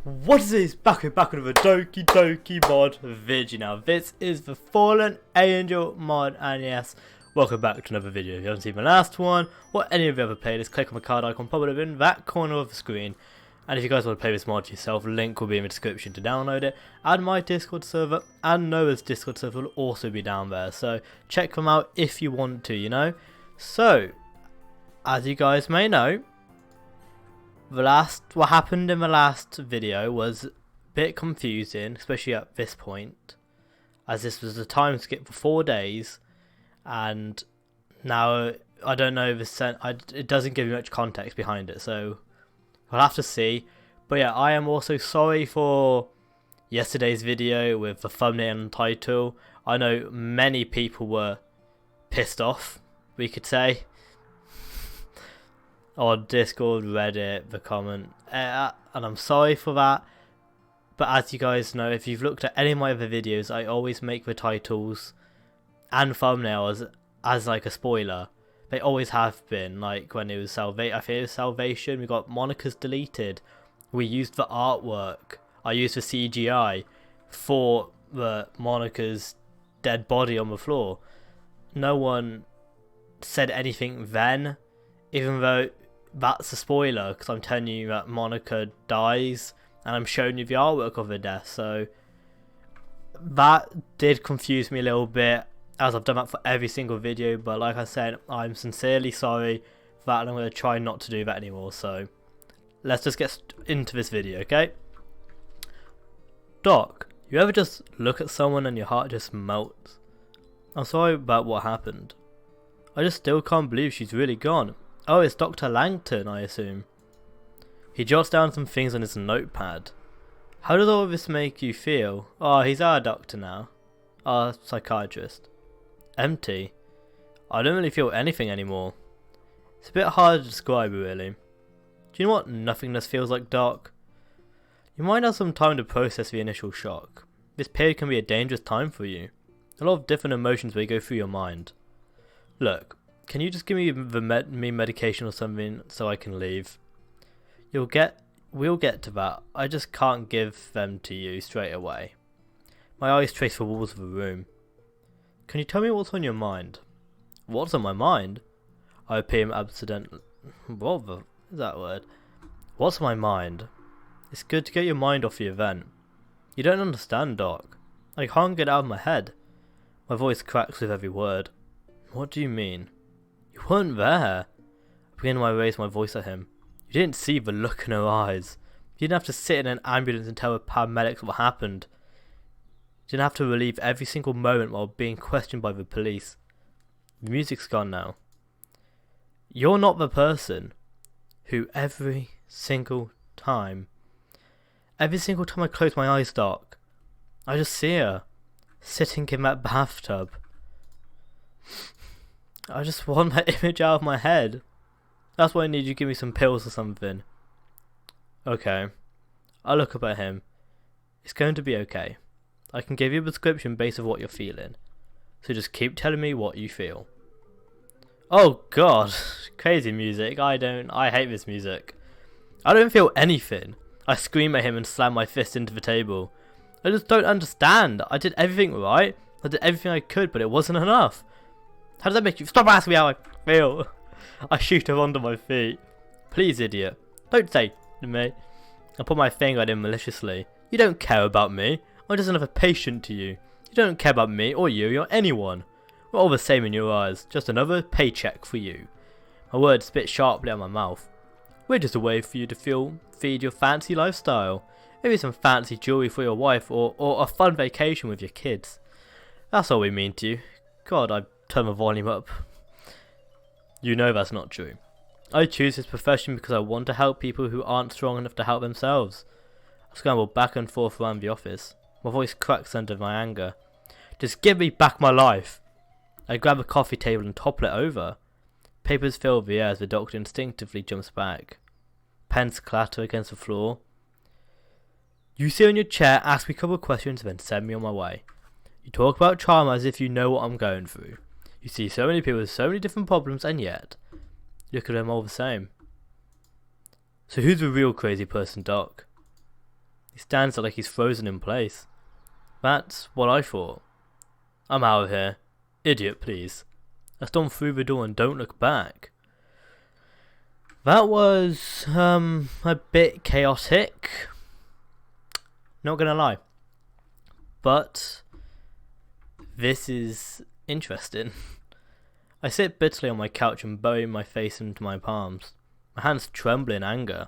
What is this? Back with a Doki Doki mod video. Now this is the Fallen Angel mod, and yes, welcome back to another video. If you haven't seen my last one or any of the other playlists, click on the card icon probably in that corner of the screen. And if you guys want to play this mod yourself, link will be in the description to download it. And my Discord server and Noah's Discord server will also be down there, so check them out if you want to, you know. So, as you guys may know, what happened in the last video was a bit confusing, especially at this point, as this was a time skip for 4 days, and now I don't know it doesn't give you much context behind it, so we'll have to see. But yeah, I am also sorry for yesterday's video with the thumbnail and title. I know many people were pissed off, we could say, on Discord, Reddit, the comment, and I'm sorry for that. But as you guys know, if you've looked at any of my other videos, I always make the titles and thumbnails as like a spoiler. They always have been. Like when it was I think it was Salvation, we got Monica's deleted. We used the artwork. I used the CGI for the Monica's dead body on the floor. No one said anything then, even though that's a spoiler, because I'm telling you that Monica dies and I'm showing you the artwork of her death. So that did confuse me a little bit, as I've done that for every single video. But like I said, I'm sincerely sorry for that, and I'm going to try not to do that anymore. So let's just get into this video, okay? Doc, you ever just look at someone and your heart just melts? I'm sorry about what happened. I just still can't believe she's really gone. Oh, it's Dr. Langton, I assume. He jots down some things on his notepad. How does all of this make you feel? Oh, he's our doctor now. Our psychiatrist. Empty. I don't really feel anything anymore. It's a bit hard to describe, really. Do you know what nothingness feels like, Doc? You might have some time to process the initial shock. This period can be a dangerous time for you. A lot of different emotions may go through your mind. Look, can you just give me the medication or something so I can leave? We'll get to that. I just can't give them to you straight away. My eyes trace the walls of the room. Can you tell me what's on your mind? What's on my mind? I appear absent. What the is that word? What's on my mind? It's good to get your mind off the event. You don't understand, Doc. I can't get it out of my head. My voice cracks with every word. What do you mean? You weren't there. I begin to raise my voice at him. You didn't see the look in her eyes. You didn't have to sit in an ambulance and tell the paramedics what happened. You didn't have to relive every single moment while being questioned by the police. The music's gone now. You're not the person who every single time I close my eyes, Doc, I just see her sitting in that bathtub. I just want that image out of my head. That's why I need you to give me some pills or something. Okay. I look up at him. It's going to be okay. I can give you a prescription based on what you're feeling. So just keep telling me what you feel. Oh god. Crazy music. I hate this music. I don't feel anything. I scream at him and slam my fist into the table. I just don't understand. I did everything right. I did everything I could, but it wasn't enough. How does that make you? Stop asking me how I feel. I shoot her onto my feet. Please, idiot. Don't say to me. I put my finger at him maliciously. You don't care about me. I'm just another patient to you. You don't care about me or you or anyone. We're all the same in your eyes. Just another paycheck for you. My words spit sharply out of my mouth. We're just a way for you to feed your fancy lifestyle. Maybe some fancy jewelry for your wife or a fun vacation with your kids. That's all we mean to you. God, I turn the volume up. You know that's not true. I choose this profession because I want to help people who aren't strong enough to help themselves. I scramble back and forth around the office. My voice cracks under my anger. Just give me back my life. I grab a coffee table and topple it over. Papers fill the air as the doctor instinctively jumps back. Pens clatter against the floor. You sit on your chair, ask me a couple of questions, then send me on my way. You talk about trauma as if you know what I'm going through. You see so many people with so many different problems, and yet you look at them all the same. So who's the real crazy person, Doc? He stands there like he's frozen in place. That's what I thought. I'm out of here. Idiot, please. I storm through the door and don't look back. That was, a bit chaotic. Not gonna lie. But this is interesting. I sit bitterly on my couch and bury my face into my palms. My hands tremble in anger.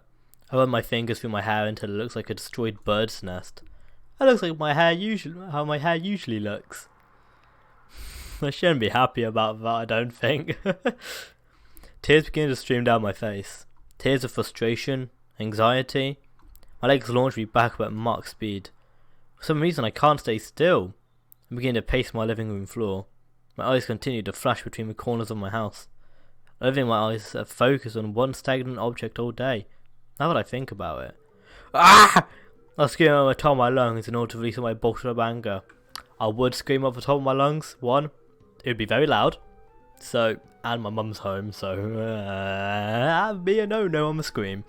I run my fingers through my hair until it looks like a destroyed bird's nest. That looks like how my hair usually looks. I shouldn't be happy about that, I don't think. Tears begin to stream down my face. Tears of frustration, anxiety. My legs launch me back at Mach speed. For some reason I can't stay still. I begin to pace my living room floor. My eyes continue to flash between the corners of my house. I think my eyes are focused on one stagnant object all day. Now that I think about it. Ah! I scream at the top of my lungs in order to release my bolt of anger. I would scream at the top of my lungs. One, it would be very loud. So, and my mum's home, so that'd be a no-no on the scream.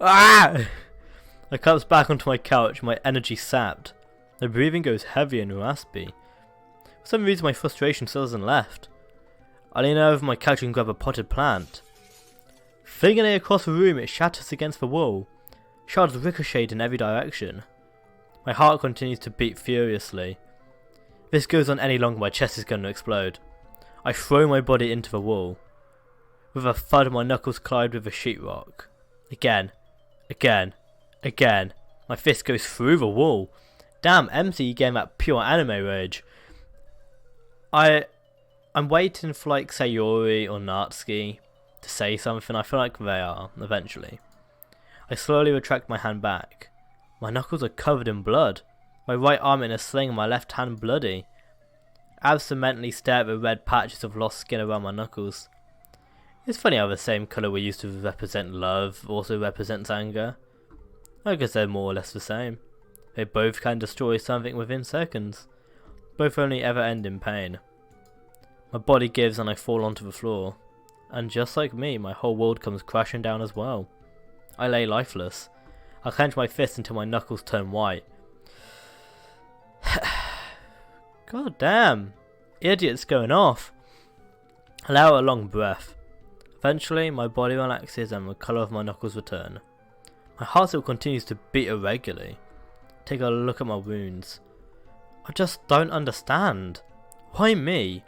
Ah! I collapse back onto my couch, my energy sapped. My breathing goes heavy and raspy. For some reason my frustration still hasn't left. I lean over my couch and grab a potted plant. Flinging it across the room, it shatters against the wall. Shards ricochet in every direction. My heart continues to beat furiously. If this goes on any longer, my chest is going to explode. I throw my body into the wall. With a thud, my knuckles collide with the sheetrock. Again. My fist goes through the wall. Damn, MC getting that pure anime rage. I'm waiting for like Sayori or Natsuki to say something. I feel like they are, eventually. I slowly retract my hand back. My knuckles are covered in blood. My right arm in a sling and my left hand bloody. I absently stare at the red patches of lost skin around my knuckles. It's funny how the same colour we used to represent love also represents anger. I guess they're more or less the same. They both can destroy something within seconds. Both only ever end in pain. My body gives and I fall onto the floor. And just like me, my whole world comes crashing down as well. I lay lifeless. I clench my fists until my knuckles turn white. God damn. Idiot's going off. Allow a long breath. Eventually, my body relaxes and the colour of my knuckles return. My heart still continues to beat irregularly. Take a look at my wounds. I just don't understand. Why me?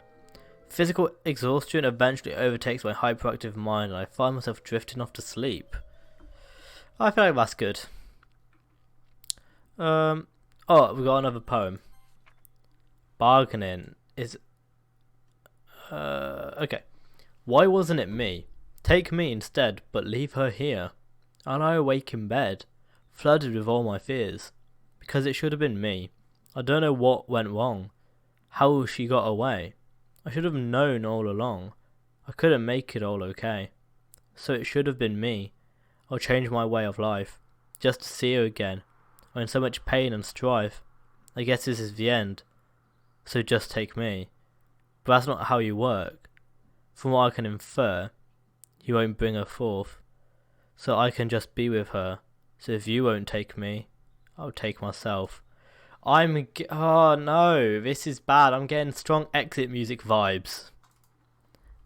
Physical exhaustion eventually overtakes my hyperactive mind and I find myself drifting off to sleep. I feel like that's good. Oh, we got another poem. Bargaining is... okay. Why wasn't it me? Take me instead, but leave her here. I lie awake in bed, flooded with all my fears. Because it should have been me. I don't know what went wrong. How she got away. I should have known all along. I couldn't make it all okay. So it should have been me. I'll change my way of life. Just to see her again. I'm in so much pain and strife. I guess this is the end. So just take me. But that's not how you work. From what I can infer, you won't bring her forth. So I can just be with her. So if you won't take me, I'll take myself. Oh no, this is bad. I'm getting strong exit music vibes.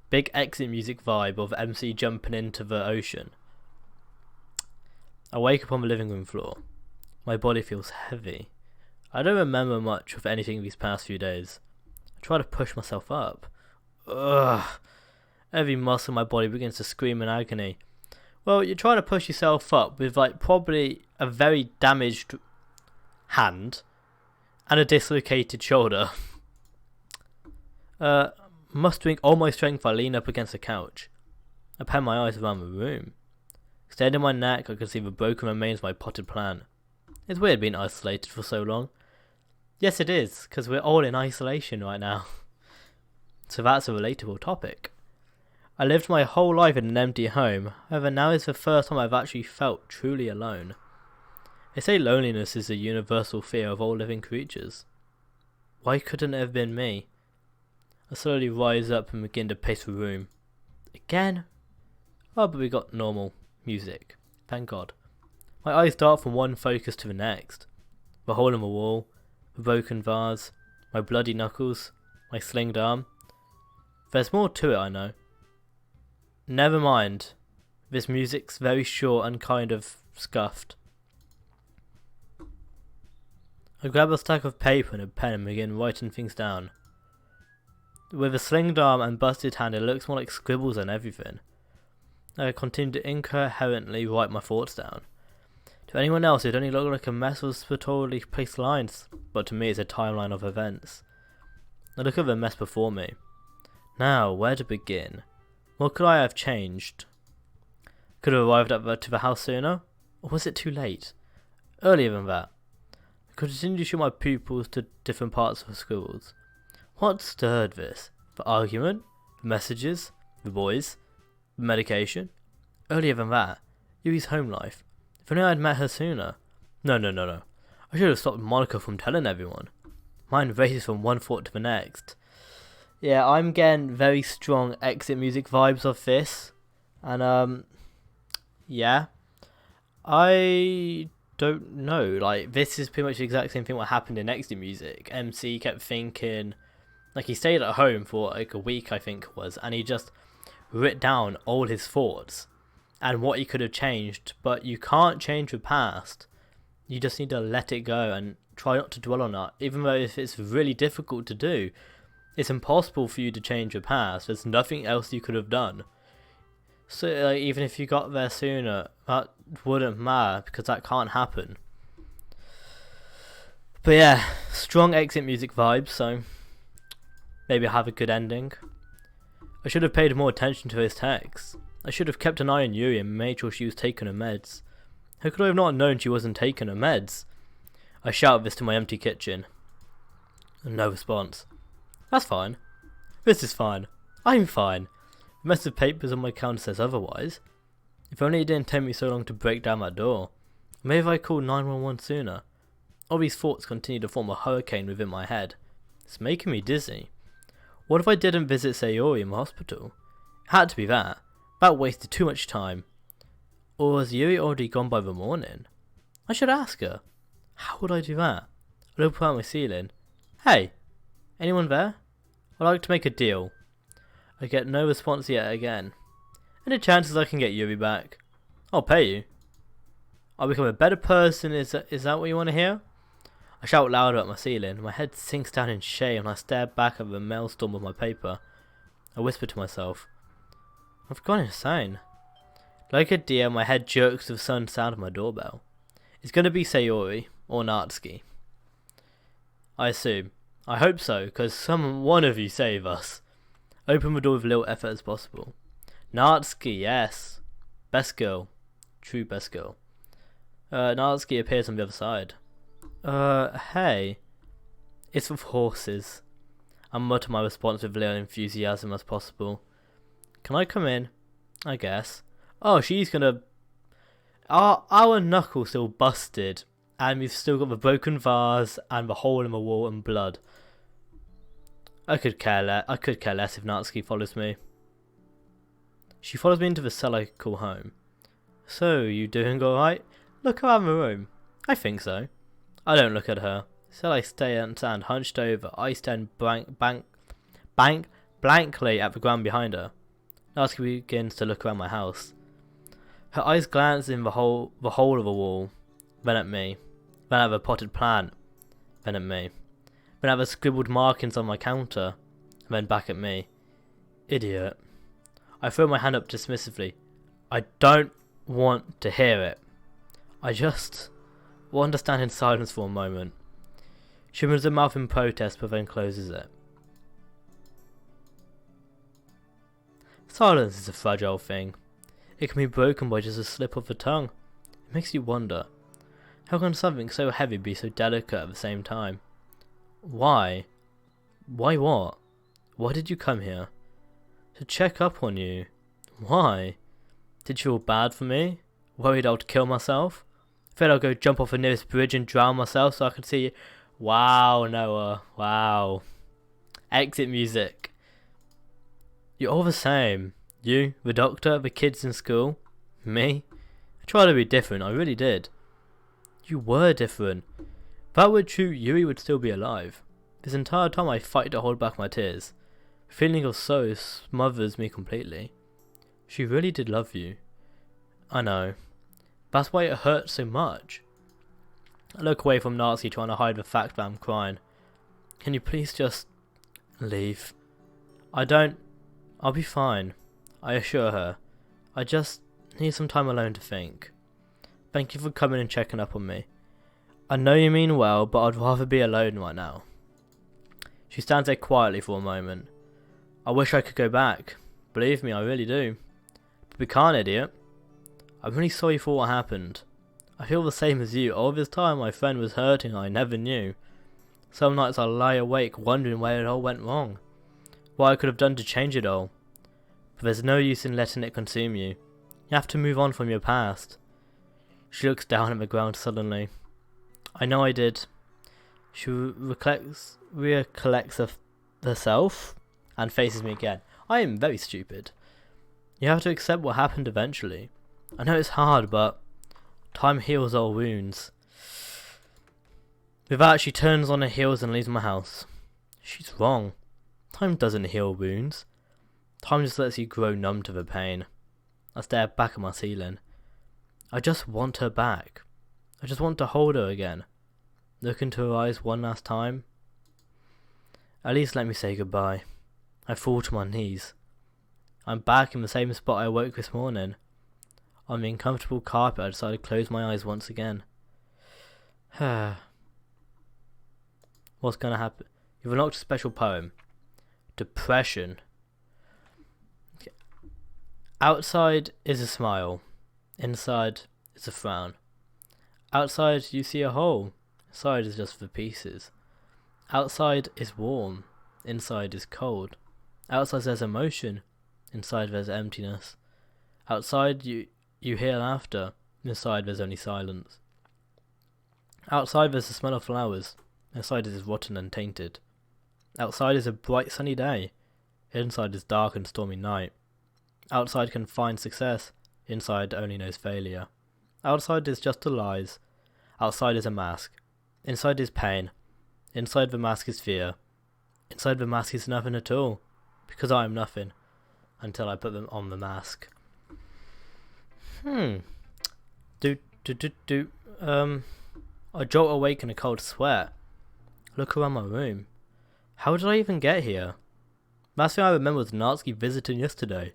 Big exit music vibe of MC jumping into the ocean. I wake up on the living room floor. My body feels heavy. I don't remember much of anything these past few days. I try to push myself up. Ugh. Every muscle in my body begins to scream in agony. Well, you're trying to push yourself up with like probably a very damaged hand and a dislocated shoulder. Mustering all my strength, I lean up against the couch. I pan my eyes around the room. Extending my neck, I can see the broken remains of my potted plant. It's weird being isolated for so long. Yes, it is, because we're all in isolation right now. So that's a relatable topic. I lived my whole life in an empty home, however now is the first time I've actually felt truly alone. They say loneliness is a universal fear of all living creatures. Why couldn't it have been me? I slowly rise up and begin to pace the room. Again? Oh, but we got normal music. Thank God. My eyes dart from one focus to the next. The hole in the wall, the broken vase, my bloody knuckles, my slinged arm. There's more to it, I know. Never mind. This music's very short and kind of scuffed. I grab a stack of paper and a pen and begin writing things down. With a slinged arm and busted hand, it looks more like scribbles than everything. I continue to incoherently write my thoughts down. To anyone else, it only looked like a mess of spiritually placed lines, but to me it's a timeline of events. I look at the mess before me. Now, where to begin? What could I have changed? Could have arrived to the house sooner? Or was it too late? Earlier than that. I continued to shoot my pupils to different parts of the schools. What stirred this? The argument? The messages? The boys? The medication? Earlier than that. Yuri's home life. If only I had met her sooner. No. I should have stopped Monica from telling everyone. Mind races from one thought to the next. Yeah, I'm getting very strong exit music vibes of this. And, yeah. I don't know. Like, this is pretty much the exact same thing what happened in exit music. MC kept thinking... Like, he stayed at home for, like, a week, I think it was. And he just wrote down all his thoughts. And what he could have changed. But you can't change the past. You just need to let it go and try not to dwell on it. Even though if it's really difficult to do. It's impossible for you to change your past. There's nothing else you could have done. So like, even if you got there sooner, that wouldn't matter because that can't happen. But yeah, strong exit music vibes, so maybe I'll have a good ending. I should have paid more attention to his texts. I should have kept an eye on Yuri and made sure she was taking her meds. How could I have not known she wasn't taking her meds? I shouted this to my empty kitchen. No response. That's fine. This is fine. I'm fine. The mess of papers on my counter says otherwise. If only it didn't take me so long to break down that door. Maybe if I called 911 sooner. All these thoughts continue to form a hurricane within my head. It's making me dizzy. What if I didn't visit Sayori in the hospital? It had to be that. That wasted too much time. Or was Yuri already gone by the morning? I should ask her. How would I do that? I look out my ceiling. Hey, anyone there? I'd like to make a deal. I get no response yet again. Any chances I can get Yuri back? I'll pay you. I'll become a better person, is that what you want to hear? I shout louder at my ceiling. My head sinks down in shame and I stare back at the maelstrom of my paper. I whisper to myself. I've gone insane. Like a deer, my head jerks to the sudden sound of my doorbell. It's going to be Sayori or Natsuki. I assume. I hope so, because one of you save us. Open the door with little effort as possible. Natsuki, yes. Best girl. True best girl. Natsuki appears on the other side. Hey. It's with horses. I mutter my response with little enthusiasm as possible. Can I come in? I guess. Oh, she's gonna... Our knuckle's still busted. And we've still got the broken vase and the hole in the wall and blood. I could care less if Natsuki follows me. She follows me into the cell I call home. So, you doing alright? Look around the room. I think so. I don't look at her. So I stand hunched over. I stand blankly at the ground behind her. Natsuki begins to look around my house. Her eyes glance in the hole of the wall, then at me, then at the potted plant, then at me, then at the scribbled markings on my counter, and then back at me. Idiot. I throw my hand up dismissively. I don't want to hear it. I just want to stand in silence for a moment. She opens her mouth in protest but then closes it. Silence is a fragile thing. It can be broken by just a slip of the tongue. It makes you wonder, how can something so heavy be so delicate at the same time? Why? Why what? Why did you come here? To check up on you. Why? Did you feel bad for me? Worried I would kill myself? Afraid I'll go jump off the nearest bridge and drown myself so I could see you? Wow, Noah. Wow. Exit music. You're all the same. You, the doctor, the kids in school. Me? I tried to be different, I really did. You were different. If that were true, Yuri would still be alive. This entire time I fight to hold back my tears. The feeling of sorrow smothers me completely. She really did love you. I know. That's why it hurts so much. I look away from Natsuki, trying to hide the fact that I'm crying. Can you please just leave? I'll be fine, I assure her. I just need some time alone to think. Thank you for coming and checking up on me. I know you mean well, but I'd rather be alone right now. She stands there quietly for a moment. I wish I could go back. Believe me, I really do. But we can't, idiot. I'm really sorry for what happened. I feel the same as you. All this time my friend was hurting I never knew. Some nights I lie awake wondering where it all went wrong. What I could have done to change it all. But there's no use in letting it consume you. You have to move on from your past. She looks down at the ground suddenly. I know I did. She recollects herself and faces me again. I am very stupid. You have to accept what happened eventually. I know it's hard, but time heals all wounds. With that, she turns on her heels and leaves my house. She's wrong. Time doesn't heal wounds. Time just lets you grow numb to the pain. I stare back at my ceiling. I just want her back. I just want to hold her again. Look into her eyes one last time. At least let me say goodbye. I fall to my knees. I'm back in the same spot I woke this morning. On the uncomfortable carpet, I decided to close my eyes once again. What's gonna happen? You've unlocked a special poem. Depression. Okay. Outside is a smile. Inside is a frown. Outside you see a hole. Inside is just the pieces. Outside is warm. Inside is cold. Outside there's emotion. Inside there's emptiness. Outside you hear laughter. Inside there's only silence. Outside there's the smell of flowers. Inside is rotten and tainted. Outside is a bright sunny day. Inside is dark and stormy night. Outside can find success. Inside only knows failure. Outside is just the lies. Outside is a mask. Inside is pain. Inside the mask is fear. Inside the mask is nothing at all. Because I am nothing. Until I put them on the mask. I jolt awake in a cold sweat. Look around my room. How did I even get here? Last thing I remember was Natsuki visiting yesterday.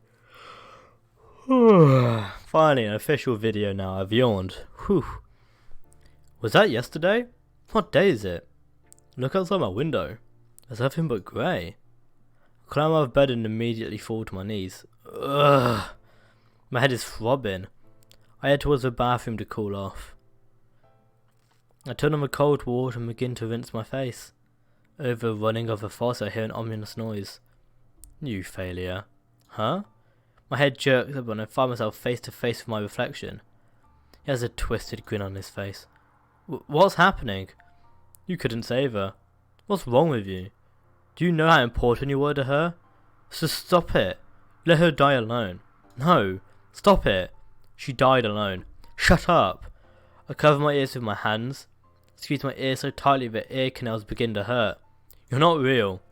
Finally, an official video now. I've yawned. Whew. Was that yesterday? What day is it? Look outside my window. There's nothing but grey. I climb out of bed and immediately fall to my knees. Ugh. My head is throbbing. I head towards the bathroom to cool off. I turn on the cold water and begin to rinse my face. Over the running of the faucet I hear an ominous noise. You failure. Huh? My head jerks up and I find myself face to face with my reflection. He has a twisted grin on his face. What's happening? You couldn't save her. What's wrong with you? Do you know how important you were to her? So stop it. Let her die alone. No. Stop it. She died alone. Shut up. I cover my ears with my hands. Squeeze my ears so tightly that ear canals begin to hurt. You're not real.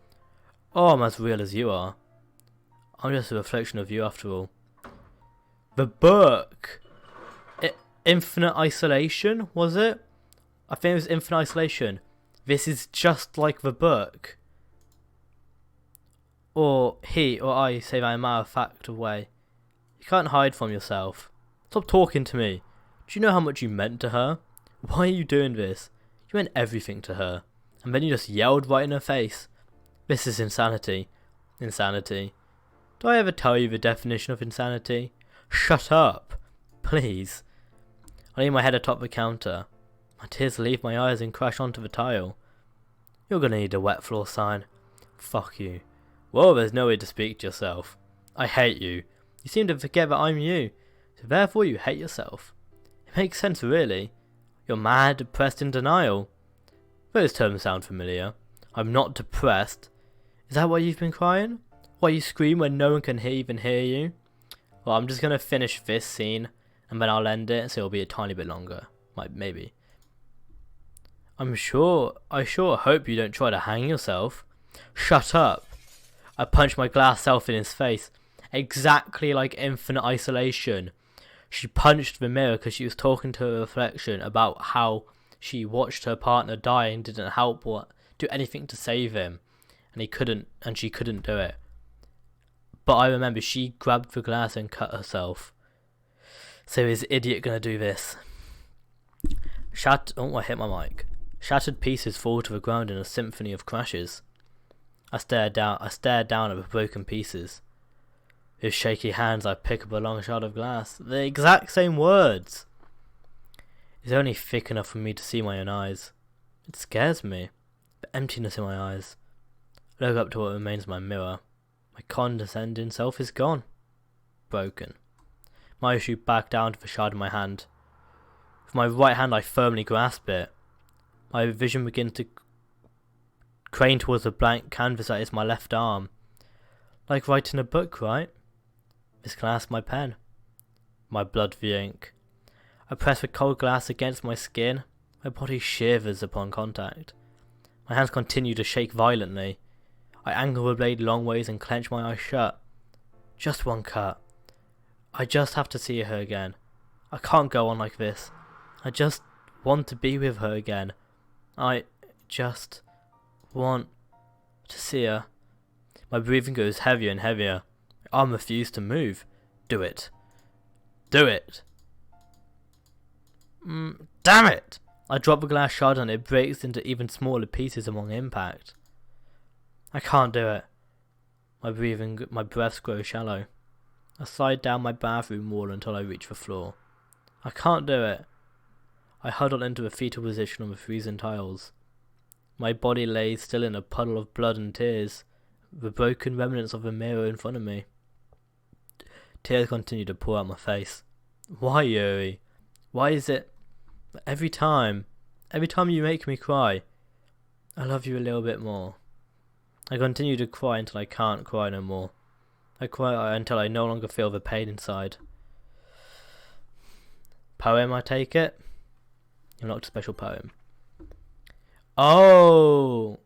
Oh, I'm as real as you are. I'm just a reflection of you after all. The book! Infinite Isolation, was it? I think it was Infinite Isolation. This is just like the book. Or he or I say that in a matter-of-fact way. You can't hide from yourself. Stop talking to me. Do you know how much you meant to her? Why are you doing this? You meant everything to her. And then you just yelled right in her face. This is insanity. Insanity. Do I ever tell you the definition of insanity? Shut up. Please. I lean my head atop the counter. My tears leave my eyes and crash onto the tile. You're gonna need a wet floor sign. Fuck you. Well, there's no way to speak to yourself. I hate you. You seem to forget that I'm you. So therefore you hate yourself. It makes sense really. You're mad, depressed, in denial. Those terms sound familiar. I'm not depressed. Is that why you've been crying? Why you scream when no one can even hear you? Well, I'm just gonna finish this scene and then I'll end it so it'll be a tiny bit longer. Maybe. I sure hope you don't try to hang yourself. Shut up. I punched my glass self in his face, exactly like Infinite Isolation. She punched the mirror because she was talking to her reflection about how she watched her partner die and didn't do anything to save him, and she couldn't do it. But I remember she grabbed the glass and cut herself. So is the idiot gonna do this? I hit my mic. Shattered pieces fall to the ground in a symphony of crashes. I stared down at the broken pieces. With shaky hands I pick up a long shard of glass. The exact same words! It's only thick enough for me to see my own eyes. It scares me. The emptiness in my eyes. I look up to what remains of my mirror. My condescending self is gone. Broken. My eyes shoot back down to the shard in my hand. With my right hand I firmly grasp it. My vision begins to crane towards the blank canvas that is my left arm. Like writing a book, right? Misclasp my pen. My blood the ink. I press the cold glass against my skin. My body shivers upon contact. My hands continue to shake violently. I angle the blade long ways and clench my eyes shut. Just one cut. I just have to see her again. I can't go on like this. I just want to be with her again. I just want to see her. My breathing goes heavier and heavier. My arm refuses to move. Do it. Do it. Damn it! I drop the glass shard and it breaks into even smaller pieces among impact. I can't do it. My breaths grow shallow. I slide down my bathroom wall until I reach the floor. I can't do it. I huddle into a fetal position on the freezing tiles. My body lays still in a puddle of blood and tears, the broken remnants of a mirror in front of me. Tears continue to pour out my face. Why, Yuri? Why is it every time you make me cry, I love you a little bit more? I continue to cry until I can't cry no more. I cry until I no longer feel the pain inside. Poem, I take it? You're not a special poem. Oh!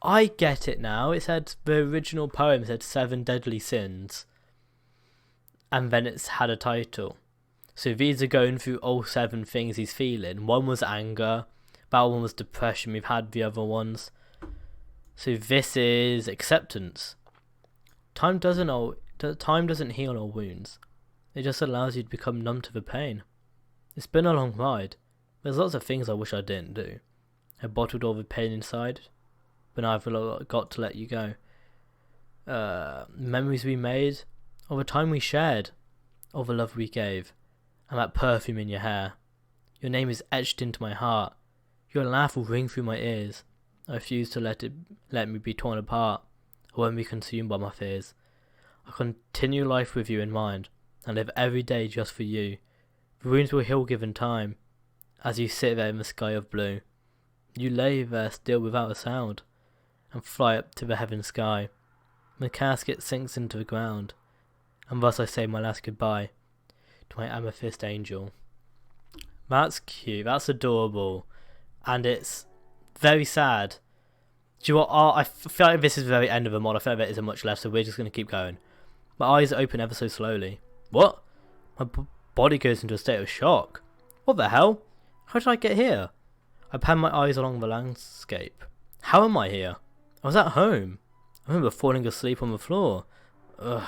I get it now. It said, the original poem said 7 Deadly Sins. And then it's had a title. So these are going through all 7 things he's feeling. One was anger. That one was depression. We've had the other ones. So this is acceptance. Time doesn't heal all wounds. It just allows you to become numb to the pain. It's been a long ride. There's lots of things I wish I didn't do. I bottled all the pain inside, but now I've got to let you go. Memories we made, all the time we shared, all the love we gave, and that perfume in your hair. Your name is etched into my heart. Your laugh will ring through my ears. I refuse to let me be torn apart. I won't be consumed by my fears. I continue life with you in mind, and live every day just for you. The wounds will heal given time, as you sit there in the sky of blue. You lay there still without a sound, and fly up to the heaven sky. The casket sinks into the ground, and thus I say my last goodbye to my amethyst angel. That's cute, that's adorable, and it's very sad. Do you know what? I feel like this is the very end of the mod. I feel like there isn't much left, so we're just going to keep going. My eyes open ever so slowly. What? My body goes into a state of shock. What the hell? How did I get here? I pan my eyes along the landscape. How am I here? I was at home. I remember falling asleep on the floor. Ugh.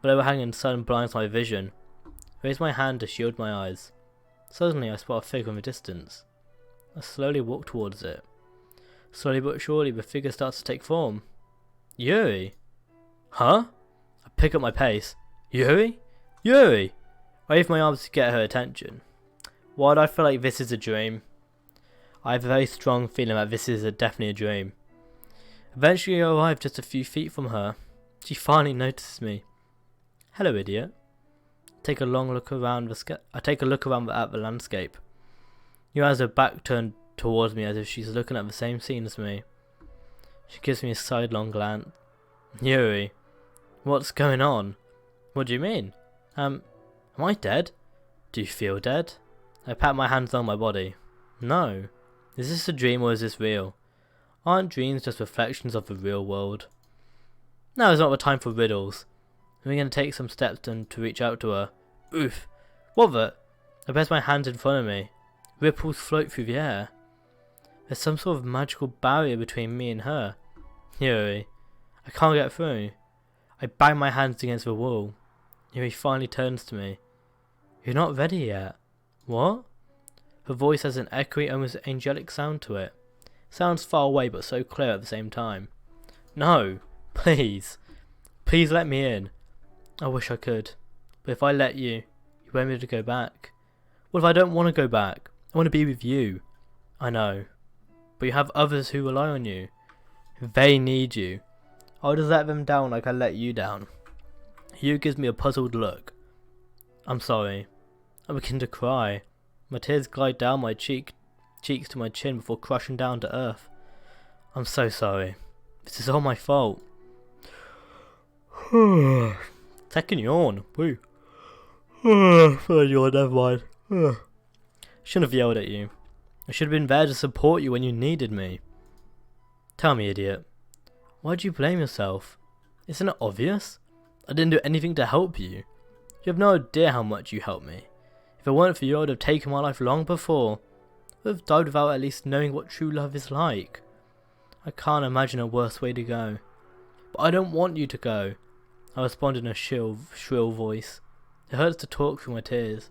But overhanging sun blinds my vision. I raise my hand to shield my eyes. Suddenly I spot a figure in the distance. I slowly walk towards it. Slowly but surely the figure starts to take form. Yuri? Huh? I pick up my pace. Yuri? Yuri! I wave my arms to get her attention. Why do I feel like this is a dream? I have a very strong feeling that this is definitely a dream. Eventually I arrive just a few feet from her. She finally notices me. Hello, idiot. I take a look around at the landscape. Yuri has her back turned towards me as if she's looking at the same scene as me. She gives me a sidelong glance. Yuri, what's going on? What do you mean? Am I dead? Do you feel dead? I pat my hands on my body. No. Is this a dream or is this real? Aren't dreams just reflections of the real world? Now is not the time for riddles. We're going to take some steps to reach out to her. Oof. What the? I press my hands in front of me. Ripples float through the air. There's some sort of magical barrier between me and her. Yuri. I can't get through. I bang my hands against the wall. Yuri finally turns to me. You're not ready yet. What? Her voice has an echoey, almost angelic sound to it. Sounds far away but so clear at the same time. No. Please. Please let me in. I wish I could. But if I let you, you won't be able to go back. What if I don't want to go back? I want to be with you. I know. But you have others who rely on you. They need you. I'll just let them down like I let you down. Hugh gives me a puzzled look. I'm sorry. I begin to cry. My tears glide down my cheeks to my chin before crashing down to earth. I'm so sorry. This is all my fault. Second yawn. Woo. Third yawn, never mind. Shouldn't have yelled at you. I should have been there to support you when you needed me. Tell me, idiot. Why'd you blame yourself? Isn't it obvious? I didn't do anything to help you. You have no idea how much you helped me. If it weren't for you, I would have taken my life long before. I would have died without at least knowing what true love is like. I can't imagine a worse way to go. But I don't want you to go. I responded in a shrill voice. It hurts to talk through my tears.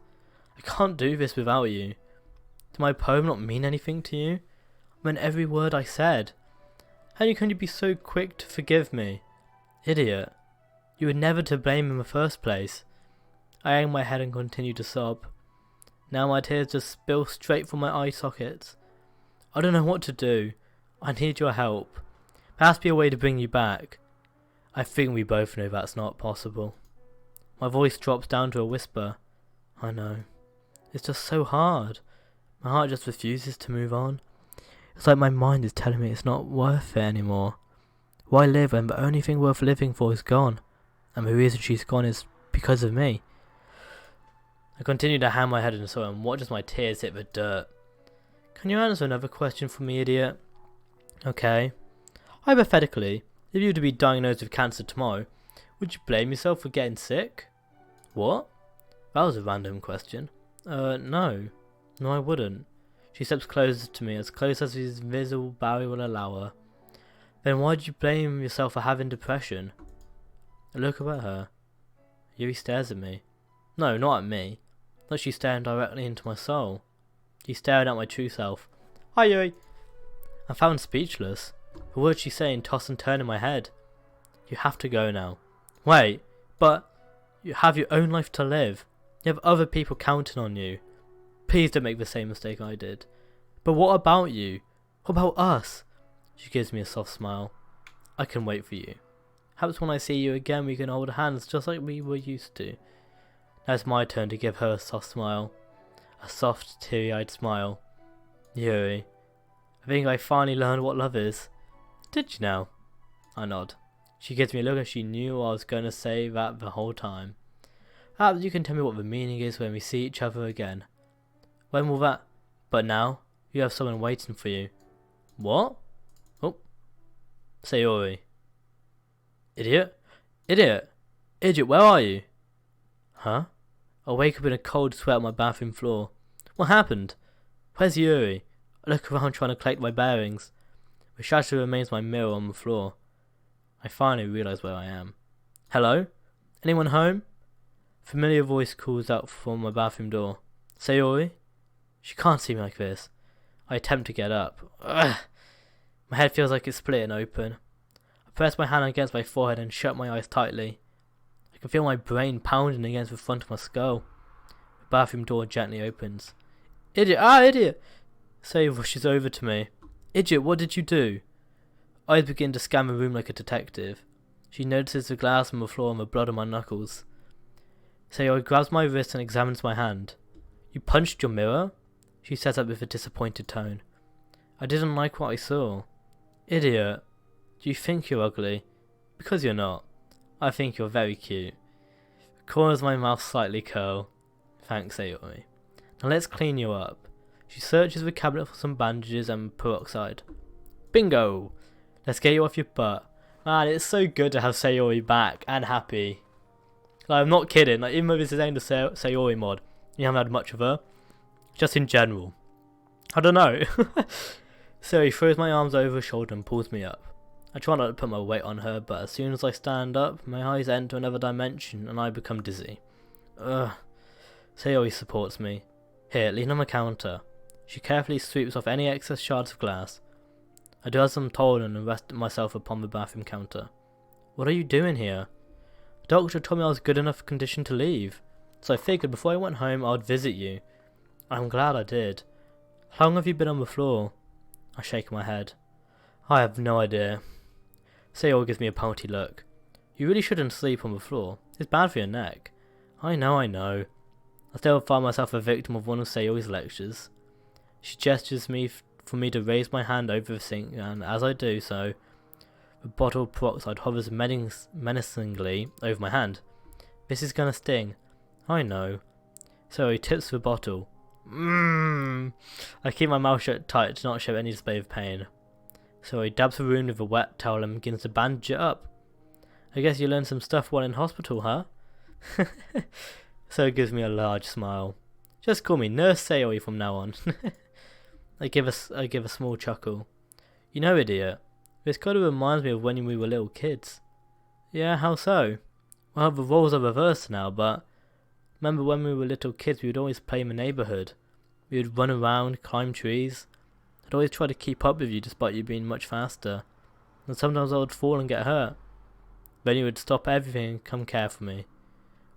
I can't do this without you. Did my poem not mean anything to you? I meant every word I said. How can you be so quick to forgive me? Idiot. You were never to blame in the first place. I hang my head and continue to sob. Now my tears just spill straight from my eye sockets. I don't know what to do. I need your help. There has to be a way to bring you back. I think we both know that's not possible. My voice drops down to a whisper. I know. It's just so hard. My heart just refuses to move on. It's like my mind is telling me it's not worth it anymore. Why live when the only thing worth living for is gone? And the reason she's gone is because of me. I continue to hang my head in the soil and watch as my tears hit the dirt. Can you answer another question for me, idiot? Okay. Hypothetically, if you were to be diagnosed with cancer tomorrow, would you blame yourself for getting sick? What? That was a random question. No. No, I wouldn't. She steps closer to me, as close as his invisible barrier will allow her. Then why did you blame yourself for having depression? I look up at her. Yuri stares at me. No, not at me. Not she's staring directly into my soul. She's staring at my true self. Hi, Yuri. I'm found speechless. The words she's saying toss and turn in my head. You have to go now. Wait, but you have your own life to live. You have other people counting on you. Please don't make the same mistake I did. But what about you? What about us? She gives me a soft smile. I can wait for you. Perhaps when I see you again we can hold hands just like we were used to. Now it's my turn to give her a soft smile. A soft, teary-eyed smile. Yuri, I think I finally learned what love is. Did you now? I nod. She gives me a look as she knew I was going to say that the whole time. Perhaps you can tell me what the meaning is when we see each other again. When will that? But now, you have someone waiting for you. What? Oh. Sayori. Idiot? Idiot! Idiot, where are you? Huh? I wake up in a cold sweat on my bathroom floor. What happened? Where's Yuri? I look around trying to collect my bearings. The shadow remains my mirror on the floor. I finally realise where I am. Hello? Anyone home? A familiar voice calls out from my bathroom door. Sayori? She can't see me like this. I attempt to get up. Ugh. My head feels like it's splitting open. I press my hand against my forehead and shut my eyes tightly. I can feel my brain pounding against the front of my skull. The bathroom door gently opens. Idiot! Ah, idiot! Say rushes over to me. Idiot, what did you do? Eyes begin to scan the room like a detective. She notices the glass on the floor and the blood on my knuckles. Sayori grabs my wrist and examines my hand. You punched your mirror? She says that with a disappointed tone. I didn't like what I saw. Idiot. Do you think you're ugly? Because you're not. I think you're very cute. The corners of my mouth slightly curl. Thanks, Sayori. Now let's clean you up. She searches the cabinet for some bandages and peroxide. Bingo! Let's get you off your butt. Man, it's so good to have Sayori back and happy. Like, I'm not kidding, like, even though this is aimed at Sayori mod, you haven't had much of her. Just in general. I don't know. So he throws my arms over her shoulder and pulls me up. I try not to put my weight on her, but as soon as I stand up, my eyes enter another dimension and I become dizzy. Ugh. Sayori supports me. Here, lean on the counter. She carefully sweeps off any excess shards of glass. I do as I'm told and rest myself upon the bathroom counter. What are you doing here? The doctor told me I was good enough condition to leave, so I figured before I went home I would visit you. I'm glad I did. How long have you been on the floor? I shake my head. I have no idea. Sayori gives me a pouty look. You really shouldn't sleep on the floor. It's bad for your neck. I know. I still find myself a victim of one of Sayori's lectures. She gestures for me to raise my hand over the sink, and as I do so, the bottle of peroxide hovers menacingly over my hand. This is gonna sting. I know. Sayori tips the bottle. I keep my mouth shut tight to not show any display of pain. So he dabs the wound with a wet towel and begins to bandage it up. I guess you learned some stuff while in hospital, huh? So he gives me a large smile. Just call me Nurse Sayori from now on. I give a small chuckle. You know, idiot, this kind of reminds me of when we were little kids. Yeah, how so? Well, the roles are reversed now, but remember when we were little kids we would always play in the neighbourhood. We would run around, climb trees. I'd always try to keep up with you despite you being much faster. And sometimes I would fall and get hurt. Then you would stop everything and come care for me.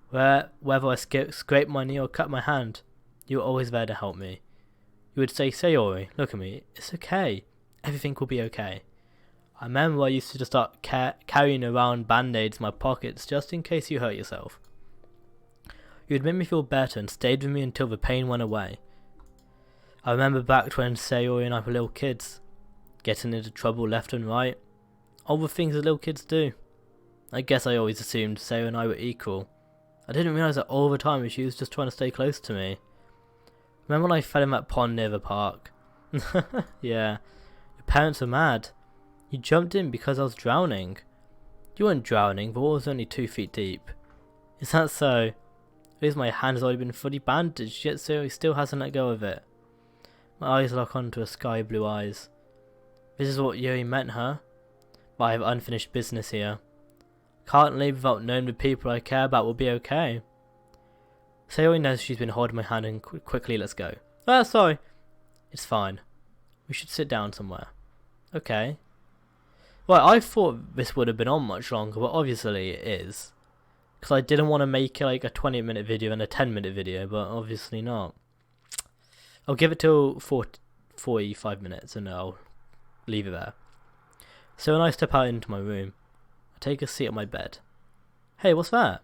Whether I scrape my knee or cut my hand, you were always there to help me. You would say, Sayori, look at me, it's okay. Everything will be okay. I remember I used to just start carrying around band-aids in my pockets just in case you hurt yourself. You would make me feel better and stayed with me until the pain went away. I remember back when Sayori and I were little kids, getting into trouble left and right, all the things that little kids do. I guess I always assumed Sayori and I were equal. I didn't realise that all the time she was just trying to stay close to me. Remember when I fell in that pond near the park? Yeah, your parents were mad. You jumped in because I was drowning. You weren't drowning, the water was only 2 feet deep. Is that so? At least my hand has already been fully bandaged, yet Sayori still hasn't let go of it. My eyes lock onto her sky blue eyes. This is what Yuri meant, huh? But I have unfinished business here. Can't leave without knowing the people I care about will be okay. Sayori knows she's been holding my hand and quickly let's go. Ah, sorry. It's fine. We should sit down somewhere. Okay. Well, I thought this would have been on much longer, but obviously it is. Because I didn't want to make it like a 20-minute video and a 10-minute video, but obviously not. I'll give it till 45 minutes and I'll leave it there. So when I step out into my room, I take a seat on my bed. Hey, what's that?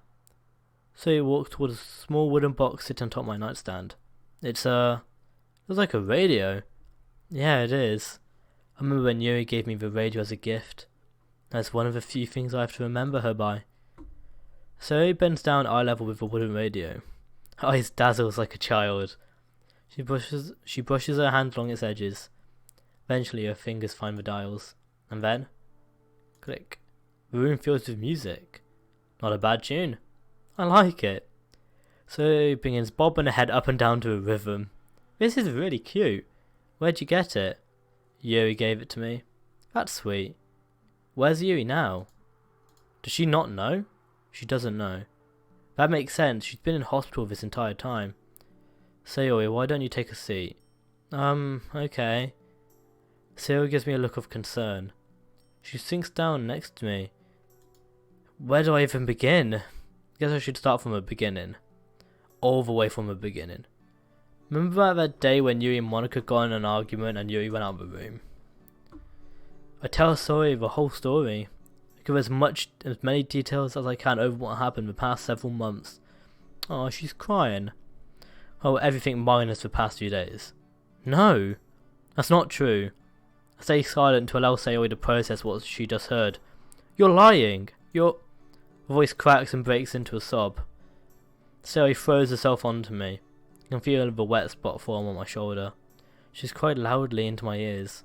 So he walks towards a small wooden box sitting on top of my nightstand. It's like a radio. Yeah, it is. I remember when Yuri gave me the radio as a gift. That's one of the few things I have to remember her by. So he bends down eye level with the wooden radio. Her eyes dazzles like a child. She brushes her hand along its edges. Eventually her fingers find the dials. And then, click. The room fills with music. Not a bad tune. I like it. So he begins bobbing her head up and down to a rhythm. This is really cute. Where'd you get it? Yuri gave it to me. That's sweet. Where's Yuri now? Does she not know? She doesn't know. That makes sense. She's been in hospital this entire time. Sayori, why don't you take a seat? Okay. Sayori gives me a look of concern. She sinks down next to me. Where do I even begin? Guess I should start from the beginning. All the way from the beginning. Remember that day when Yuri and Monica got in an argument and Yuri went out of the room? I tell Sayori the whole story. I give as many details as I can over what happened the past several months. Oh, she's crying. Oh, everything minus the past few days. No, that's not true. I stay silent to allow Sayori to process what she just heard. You're lying. Her voice cracks and breaks into a sob. Sayori throws herself onto me. I can feel the wet spot form on my shoulder. She's cried loudly into my ears.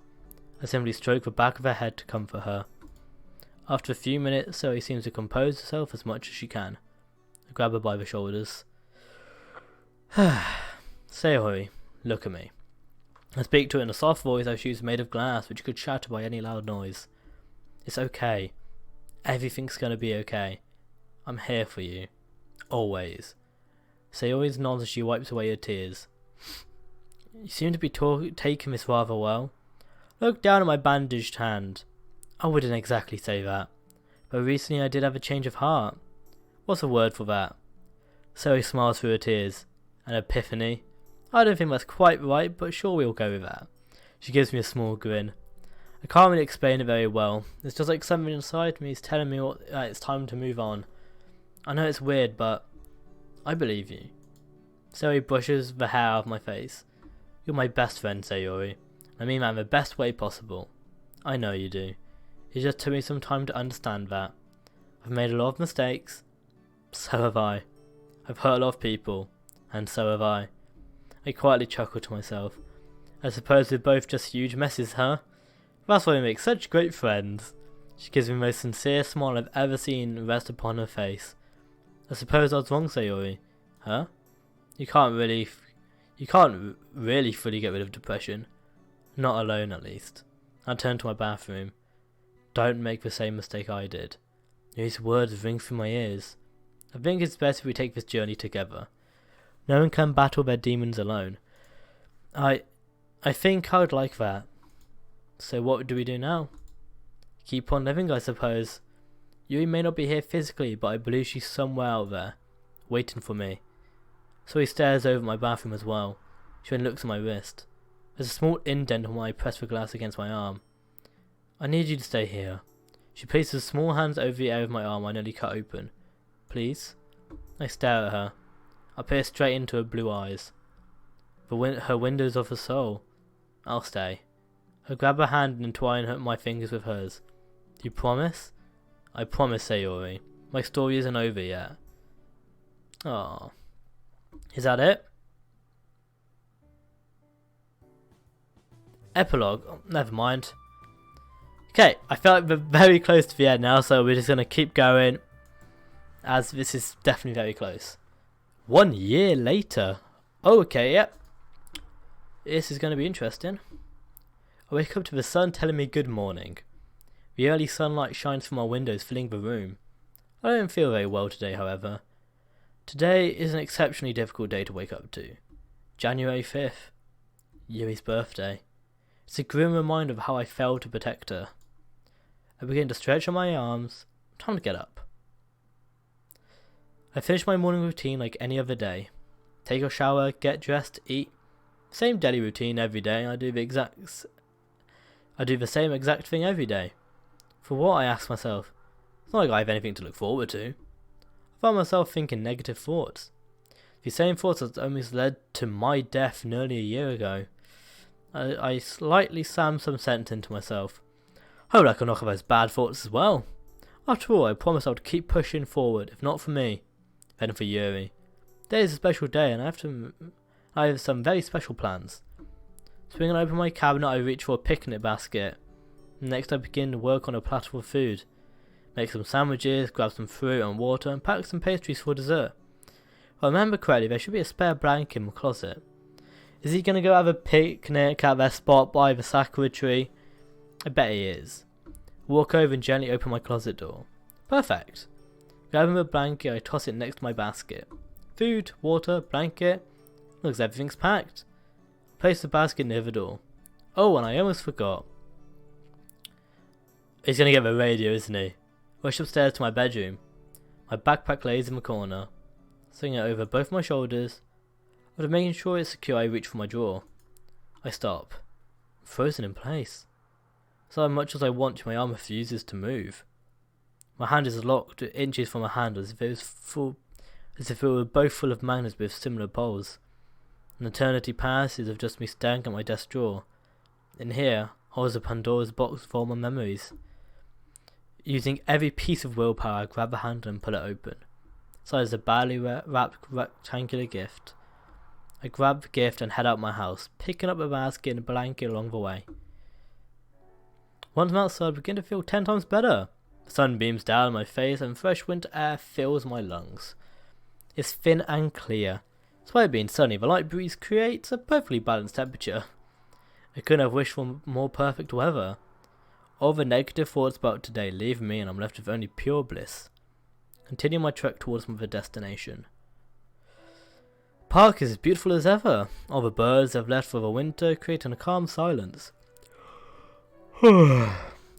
I simply stroke the back of her head to comfort her. After a few minutes, Zoe seems to compose herself as much as she can. I grab her by the shoulders. Sayori, look at me. I speak to her in a soft voice as she is made of glass, which could shatter by any loud noise. It's okay. Everything's gonna be okay. I'm here for you. Always. Sayori nods as she wipes away her tears. You seem to be taking this rather well. Look down at my bandaged hand. I wouldn't exactly say that, but recently I did have a change of heart. What's the word for that? Zoe smiles through her tears. An epiphany? I don't think that's quite right, but sure, we'll go with that. She gives me a small grin. I can't really explain it very well. It's just like something inside me is telling me it's time to move on. I know it's weird, but I believe you. Zoe brushes the hair out of my face. You're my best friend, Sayori. I mean that in the best way possible. I know you do. It just took me some time to understand that. I've made a lot of mistakes. So have I. I've hurt a lot of people. And so have I. I quietly chuckle to myself. I suppose we're both just huge messes, huh? That's why we make such great friends. She gives me the most sincere smile I've ever seen rest upon her face. I suppose I was wrong, Sayori. Huh? You can't really fully get rid of depression. Not alone, at least. I turn to my bathroom. Don't make the same mistake I did. These words ring through my ears. I think it's best if we take this journey together. No one can battle their demons alone. I think I would like that. So what do we do now? Keep on living, I suppose. Yuri may not be here physically, but I believe she's somewhere out there, waiting for me. So he stares over my bathroom as well. She then looks at my wrist. There's a small indent when I press the glass against my arm. I need you to stay here. She places small hands over the area of my arm I nearly cut open. Please? I stare at her. I peer straight into her blue eyes. Her windows of her soul. I'll stay. I grab her hand and entwine my fingers with hers. You promise? I promise, Sayori. My story isn't over yet. Aww. Is that it? Epilogue. Oh, never mind. Okay, I feel like we're very close to the end now, so we're just going to keep going, as this is definitely very close. 1 year later. Oh, okay, yep. This is going to be interesting. I wake up to the sun telling me good morning. The early sunlight shines from our windows, filling the room. I don't feel very well today, however. Today is an exceptionally difficult day to wake up to. January 5th. Yuri's birthday. It's a grim reminder of how I failed to protect her. I begin to stretch on my arms. Time to get up. I finish my morning routine like any other day. Take a shower, get dressed, eat. Same daily routine every day. I do the same exact thing every day. For what, I ask myself? It's not like I have anything to look forward to. I find myself thinking negative thoughts. The same thoughts that almost led to my death nearly a year ago. I slightly slam some sense into myself. Hope I can knock off those bad thoughts as well. After all, I promised I would keep pushing forward, if not for me, then for Yuri. Today is a special day, and I have some very special plans. Swinging open my cabinet, I reach for a picnic basket. Next, I begin to work on a platter of food. Make some sandwiches, grab some fruit and water, and pack some pastries for dessert. If I remember correctly, there should be a spare blanket in my closet. Is he going to go have a picnic at their spot by the sakura tree? I bet he is. Walk over and gently open my closet door. Perfect. Grabbing the blanket, I toss it next to my basket. Food, water, blanket. Looks like everything's packed. Place the basket near the door. Oh, and I almost forgot. He's going to get the radio, isn't he? Rush upstairs to my bedroom. My backpack lays in the corner. Swing it over both my shoulders. After making sure it's secure, I reach for my drawer. I stop. I'm frozen in place. So much as I want to, my arm refuses to move. My hand is locked inches from my hand as if it were both full of magnets with similar poles. An eternity passes of just me staring at my desk drawer. In here holds a Pandora's box of all my memories. Using every piece of willpower, I grab the handle and pull it open. Inside is a badly wrapped rectangular gift. I grab the gift and head out my house, picking up the basket and a blanket along the way. Once I'm outside, I begin to feel 10 times better. The sun beams down on my face and fresh winter air fills my lungs. It's thin and clear. Despite it being sunny, the light breeze creates a perfectly balanced temperature. I couldn't have wished for more perfect weather. All the negative thoughts about today leave me and I'm left with only pure bliss. Continue my trek towards my destination. The park is as beautiful as ever. All the birds have left for the winter, creating a calm silence. I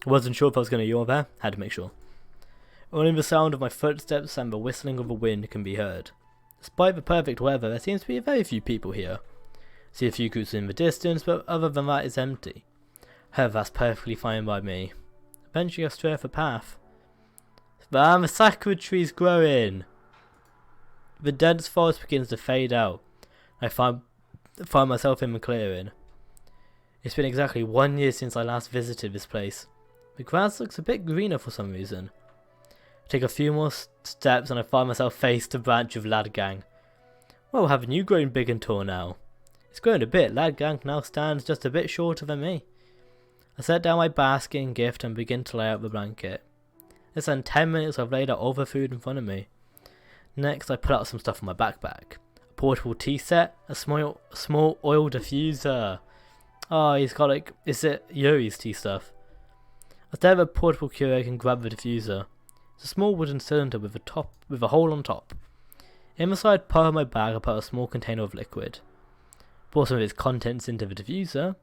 wasn't sure if I was going to yawn there, had to make sure. Only the sound of my footsteps and the whistling of the wind can be heard. Despite the perfect weather, there seems to be very few people here. See a few groups in the distance, but other than that it's empty. However, that's perfectly fine by me. Eventually I stray off a path. The sakura tree's growing! The dense forest begins to fade out. I find myself in the clearing. It's been exactly 1 year since I last visited this place. The grass looks a bit greener for some reason. I take a few more steps and I find myself face to branch of Lad Gang. Well, haven't you grown big and tall now? It's grown a bit. Lad Gang now stands just a bit shorter than me. I set down my basket and gift and begin to lay out the blanket. Less than 10 minutes I've laid out all the food in front of me. Next I put out some stuff in my backpack. A portable tea set, a small oil diffuser. Oh, he's got like, is it Yuri's tea stuff? I stare at the portable Keurig and grab the diffuser. It's a small wooden cylinder with a hole on top. In the side part of my bag I put a small container of liquid. Pour some of its contents into the diffuser.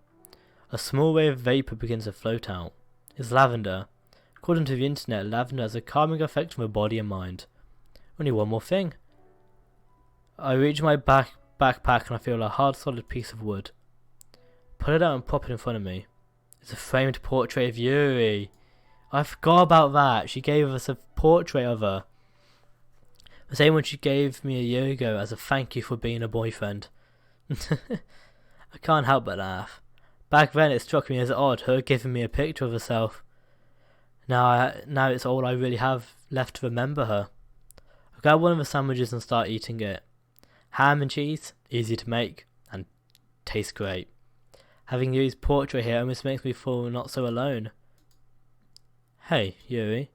A small wave of vapour begins to float out. It's lavender. According to the internet, lavender has a calming effect on the body and mind. Only one more thing. I reach my backpack and I feel a hard solid piece of wood. Pull it out and pop it in front of me. It's a framed portrait of Yuri. I forgot about that. She gave us a portrait of her. The same one she gave me a year ago as a thank you for being a boyfriend. I can't help but laugh. Back then it struck me as odd, her giving me a picture of herself. Now it's all I really have left to remember her. I grab one of the sandwiches and start eating it. Ham and cheese, easy to make, and tastes great. Having Yuri's portrait here almost makes me feel not so alone. Hey, Yuri.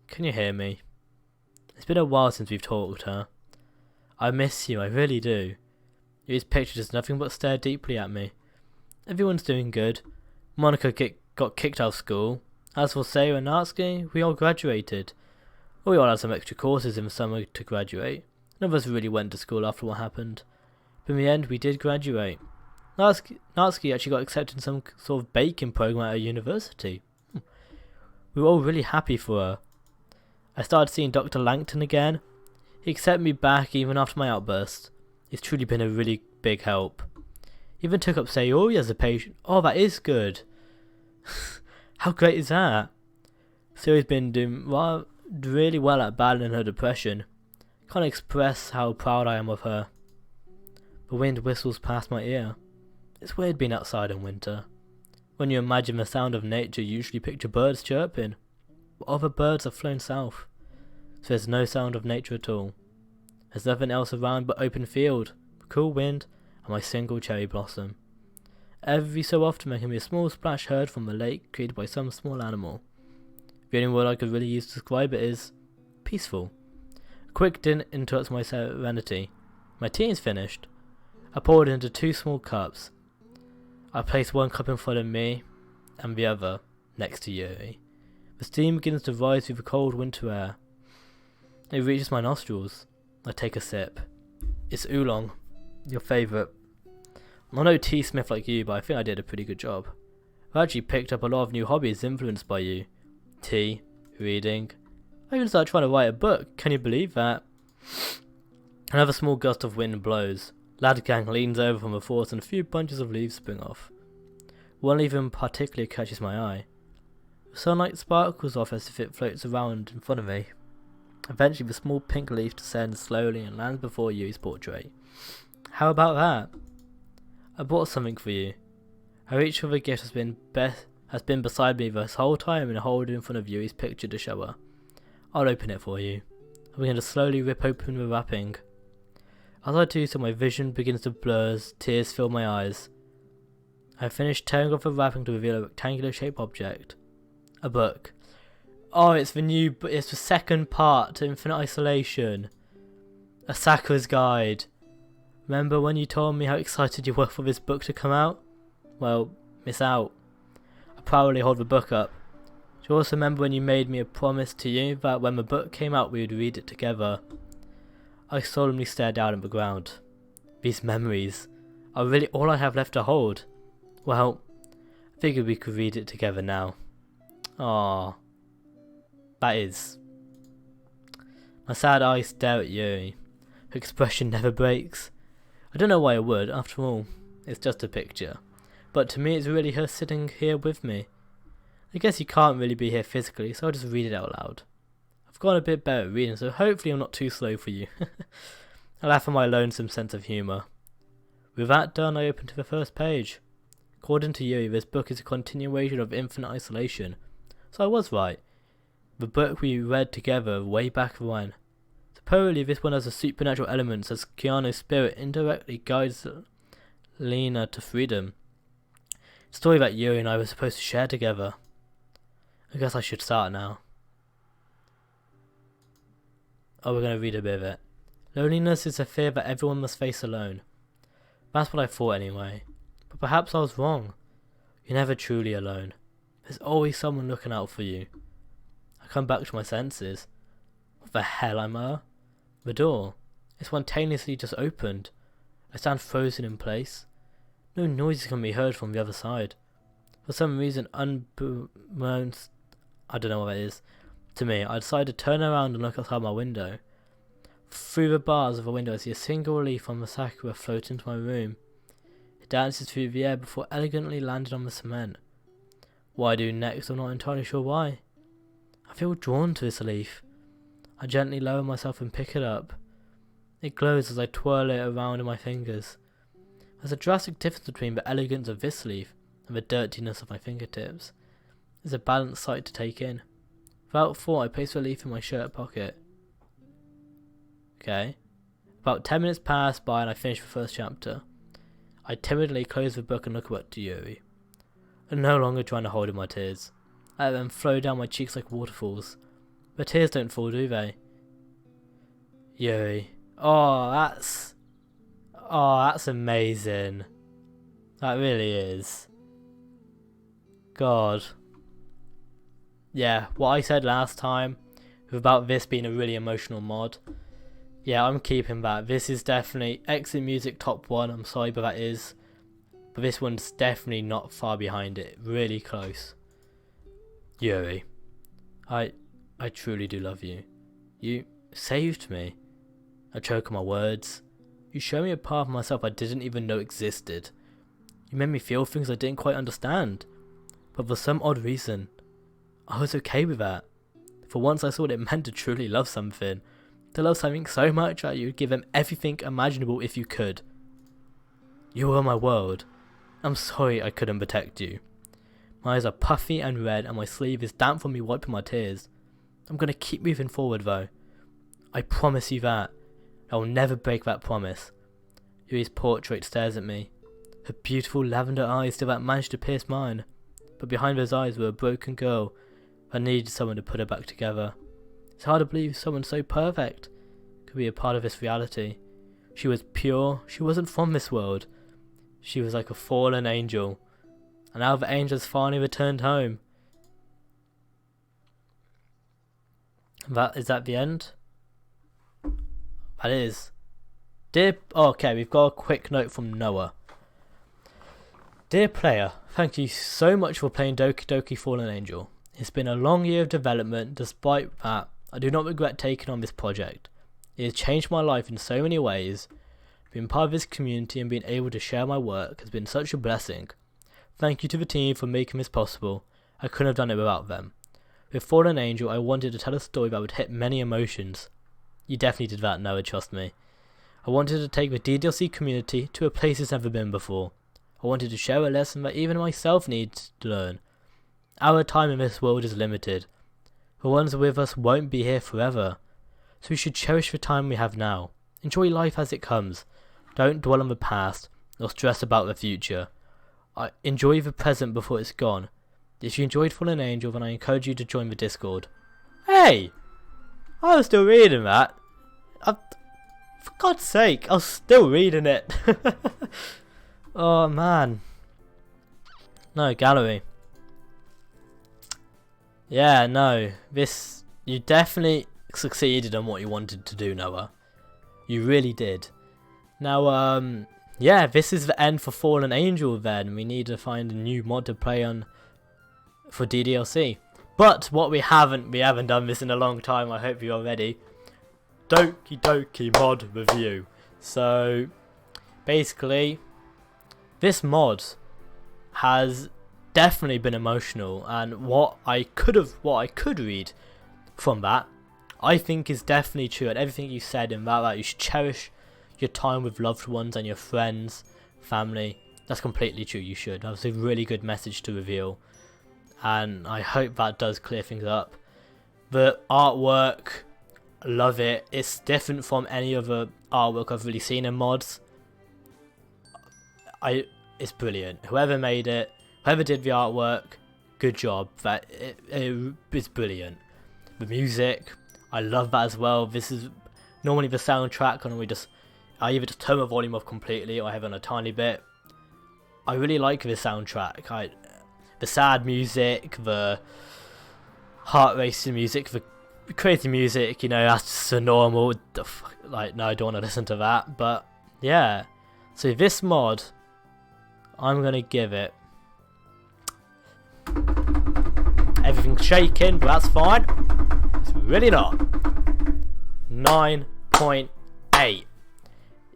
Can you hear me? It's been a while since we've talked, huh? I miss you, I really do. Yuri's picture does nothing but stare deeply at me. Everyone's doing good. Monica got kicked out of school. As for Sarah and Natsuki, we all graduated. We all had some extra courses in the summer to graduate. None of us really went to school after what happened. But in the end, we did graduate. Natsuki actually got accepted in some sort of baking program at a university. We were all really happy for her. I started seeing Dr. Langton again. He accepted me back even after my outburst. He's truly been a really big help. He even took up Sayori as a patient. Oh, that is good. How great is that? Sayori's been doing really well at battling her depression. Can't express how proud I am of her. The wind whistles past my ear. It's weird being outside in winter. When you imagine the sound of nature, you usually picture birds chirping. But other birds have flown south, so there's no sound of nature at all. There's nothing else around but open field, cool wind, and my single cherry blossom. Every so often there can be a small splash heard from the lake created by some small animal. The only word I could really use to describe it is peaceful. A quick din interrupts my serenity. My tea is finished. I pour it into 2 small cups. I place one cup in front of me and the other next to Yuri. The steam begins to rise through the cold winter air. It reaches my nostrils. I take a sip. It's oolong, your favourite. I'm no tea smith like you, but I think I did a pretty good job. I actually picked up a lot of new hobbies influenced by you. Tea, reading. I even started trying to write a book, can you believe that? Another small gust of wind blows. Ladgang leans over from the forest and a few bunches of leaves spring off. One leaf in particular catches my eye. The sunlight sparkles off as if it floats around in front of me. Eventually the small pink leaf descends slowly and lands before Yuri's portrait. How about that? I bought something for you. I reach for the gift has been beside me this whole time and hold it in front of Yuri's picture to show her. I'll open it for you. I begin to slowly rip open the wrapping. As I do so, my vision begins to blur as tears fill my eyes. I finished tearing off the wrapping to reveal a rectangular shaped object. A book. Oh, it's the second part to Infinite Isolation. A Sakura's Guide. Remember when you told me how excited you were for this book to come out? Well, miss out. I proudly hold the book up. Do you also remember when you made me a promise to you that when the book came out we would read it together? I solemnly stared down at the ground. These memories are really all I have left to hold. Well, I figured we could read it together now. Ah, that is. My sad eyes stare at Yuri. Her expression never breaks. I don't know why I would, after all, it's just a picture. But to me it's really her sitting here with me. I guess you can't really be here physically, so I'll just read it out loud. I've gotten a bit better at reading, so hopefully I'm not too slow for you. I laugh at my lonesome sense of humour. With that done, I open to the first page. According to Yuri, this book is a continuation of Infinite Isolation. So I was right. The book we read together way back when. Supposedly this one has a supernatural elements as Keanu's spirit indirectly guides Lena to freedom. A story that Yuri and I were supposed to share together. I guess I should start now. Oh, we're going to read a bit of it. Loneliness is a fear that everyone must face alone. That's what I thought anyway. But perhaps I was wrong. You're never truly alone. There's always someone looking out for you. I come back to my senses. What the hell am I? The door. It spontaneously just opened. I stand frozen in place. No noises can be heard from the other side. For some reason unbeknownst, I don't know what that is, to me, I decide to turn around and look outside my window. Through the bars of the window I see a single leaf on the sakura float into my room. It dances through the air before elegantly landing on the cement. What I do next, I'm not entirely sure why. I feel drawn to this leaf. I gently lower myself and pick it up. It glows as I twirl it around in my fingers. There's a drastic difference between the elegance of this leaf and the dirtiness of my fingertips. It's a balanced sight to take in. Without thought, I place the leaf in my shirt pocket. Okay. About 10 minutes pass by and I finish the first chapter. I timidly close the book and look up to Yuri. I'm no longer trying to hold in my tears. I let them flow down my cheeks like waterfalls. But tears don't fall, do they? Yuri. Oh, that's amazing. That really is. God. Yeah, what I said last time about this being a really emotional mod. Yeah, I'm keeping that. This is definitely exit music top 1. I'm sorry, but that is. But this one's definitely not far behind it. Really close. Yuri. I truly do love you. You saved me. I choke on my words. You showed me a part of myself I didn't even know existed. You made me feel things I didn't quite understand. But for some odd reason, I was okay with that. For once I saw what it meant to truly love something. To love something so much that you'd give them everything imaginable if you could. You were my world. I'm sorry I couldn't protect you. My eyes are puffy and red and my sleeve is damp from me wiping my tears. I'm gonna keep moving forward though. I promise you that. I will never break that promise. Yuri's portrait stares at me. Her beautiful lavender eyes still haven't managed to pierce mine. But behind those eyes were a broken girl that needed someone to put her back together. It's hard to believe someone so perfect could be a part of this reality. She was pure, she wasn't from this world. She was like a fallen angel. And now the angels finally returned home. Is that the end? That is. Okay, we've got a quick note from Noah. Dear player, thank you so much for playing Doki Doki Fallen Angel. It's been a long year of development. Despite that, I do not regret taking on this project. It has changed my life in so many ways. Being part of this community and being able to share my work has been such a blessing. Thank you to the team for making this possible. I couldn't have done it without them. With Fallen Angel, I wanted to tell a story that would hit many emotions. You definitely did that, Noah, trust me. I wanted to take the DDLC community to a place it's never been before. I wanted to share a lesson that even myself needs to learn. Our time in this world is limited. The ones with us won't be here forever, so we should cherish the time we have now. Enjoy life as it comes. Don't dwell on the past or stress about the future. Enjoy the present before it's gone. If you enjoyed Fallen Angel, then I encourage you to join the Discord. Hey! I was still reading that. For God's sake, I was still reading it. Oh man. No, gallery. Yeah, no. You definitely succeeded on what you wanted to do, Noah. You really did. Now, yeah, this is the end for Fallen Angel then. We need to find a new mod to play on for DDLC. But what we haven't done this in a long time, I hope you're ready. Doki Doki mod review. So, basically, this mod has definitely been emotional, and what I could read from that, I think is definitely true, and everything you said in that you should cherish your time with loved ones and your friends, family. That's completely true, you should. That was a really good message to reveal, and I hope that does clear things up. The artwork, love it. It's different from any other artwork I've really seen in mods. It's brilliant. Whoever made it, whoever did the artwork, good job. That it's brilliant. The music, I love that as well. This is normally the soundtrack, and I either just turn the volume off completely or I have it on a tiny bit. I really like this soundtrack. The sad music, the heart racing music, the crazy music, you know, that's just so normal. Like, no, I don't want to listen to that. But yeah, so this mod, I'm gonna give it. Everything's shaking, but that's fine. It's really not. 9.8.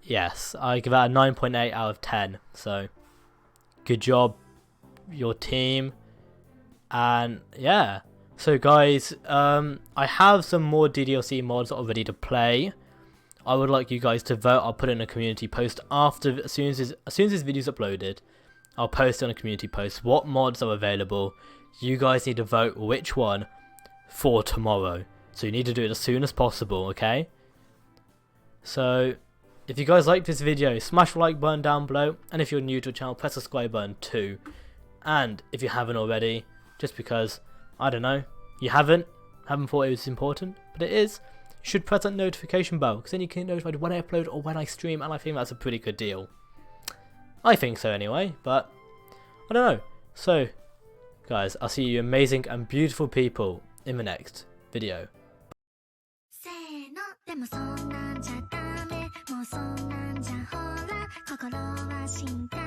Yes, I give that a 9.8 out of 10. So, good job, your team. And yeah. So guys, I have some more DDLC mods already to play. I would like you guys to vote. I'll put in a community post after, as soon as this video is uploaded. I'll post on a community post what mods are available. You guys need to vote which one for tomorrow. So you need to do it as soon as possible, okay? So if you guys like this video, smash the like button down below. And if you're new to the channel, press the subscribe button too. And if you haven't already, just because, I don't know, you haven't thought it was important, but it is, you should press that notification bell, because then you can get notified when I upload or when I stream, and I think that's a pretty good deal. I think so anyway, but I don't know. So, guys, I'll see you amazing and beautiful people in the next video. せーのでもそんなんじゃダメもうそんなんじゃほら心は進化